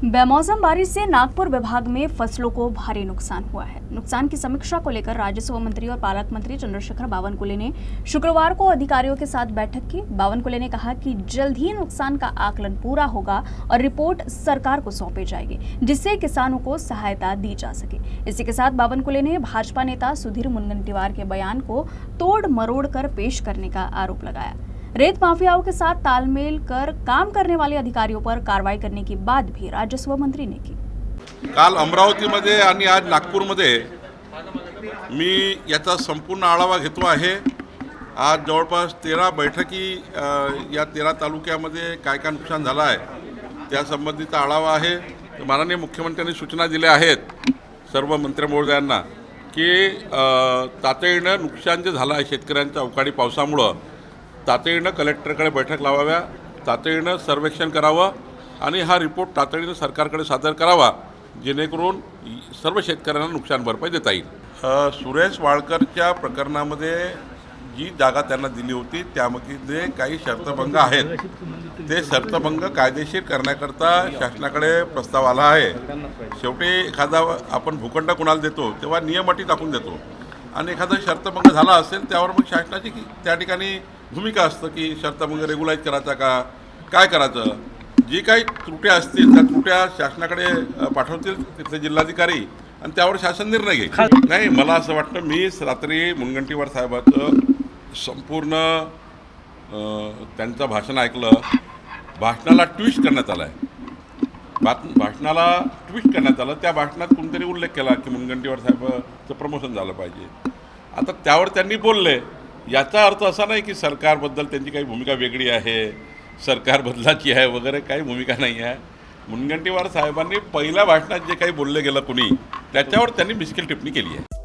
बेमौसम बारिश से नागपुर विभाग में फसलों को भारी नुकसान हुआ है। नुकसान की समीक्षा को लेकर राजस्व मंत्री और पालक मंत्री चंद्रशेखर बावनकुले ने शुक्रवार को अधिकारियों के साथ बैठक की। बावनकुले ने कहा कि जल्द ही नुकसान का आकलन पूरा होगा और रिपोर्ट सरकार को सौंपी जाएगी, जिससे किसानों को सहायता दी जा सके। इसी के साथ बावनकुले ने भाजपा नेता सुधीर मुनगंटीवार के बयान को तोड़ मरोड़ कर पेश करने का आरोप लगाया। रेत माफियाओं के साथ तालमेल कर काम करने वाले अधिकारियों पर कारवाई करने की बात भी राजस्व मंत्री ने की। काल अमरावतीमध्ये आणि आज नागपूरमध्ये मी याचा संपूर्ण आढावा घेतो आहे। आज जवळपास 13 बैठकी या 13 तालुक्यामध्ये काय काय नुकसान झालं आहे त्या संबंधीचा आढावा आहे। माननीय मुख्यमंत्र्यांनी सूचना दिल्या आहेत सर्व मंत्री महोदयांना की तातडीने नुकसान जे झालं आहे शेतकऱ्यांच्या अवकाळी पावसामुळे तातडीने कलेक्टरकडे बैठक लावाव्या, तातडीने सर्वेक्षण करावं आणि हा रिपोर्ट तातडीने सरकारकडे सादर करावा, जेणेकरून सर्व शेतकऱ्यांना नुकसान भरपाई देता येईल। सुरेश वाळकरच्या प्रकरणामध्ये जी जागा त्यांना दिली होती त्यामध्ये काही शर्तभंग आहेत, ते शर्तभंग कायदेशीर करण्याकरता शासनाकडे प्रस्ताव आला आहे। शेवटी एखादा आपण भूखंड कुणाला देतो तेव्हा नियम अटी टाकून देतो आणि एखादा शर्तभंग झाला असेल त्यावर मग शासनाची त्या ठिकाणी भूमिका असतं की शर्तभंग रेग्युलाइज करायचा का काय करायचं। जी काही त्रुट्या असतील त्या त्रुट्या शासनाकडे पाठवतील तिथले जिल्हाधिकारी आणि त्यावर शासन निर्णय घेईल। नाही, मला असं वाटतं मी रात्री मुनगंटीवार साहेबाचं संपूर्ण त्यांचं भाषण ऐकलं। भाषणाला ट्विस्ट करण्यात आला आहे, भाषणाला ट्विस्ट करण्यात आलं। त्या भाषणात कोणतरी उल्लेख केला की मुनगंटीवार साहेबाचं प्रमोशन झालं पाहिजे। आता त्यावर त्यांनी बोलले, याचा अर्थ असा नाही की सरकारबद्दल त्यांची काही भूमिका वेगळी आहे, सरकार बदलाची आहे वगैरे काही भूमिका नाही आहे। मुनगंटीवार साहेबांनी पहिल्या भाषणात जे काही बोलले गेलं कुणी त्याच्यावर त्यांनी मिश्किल टिप्पणी केली आहे।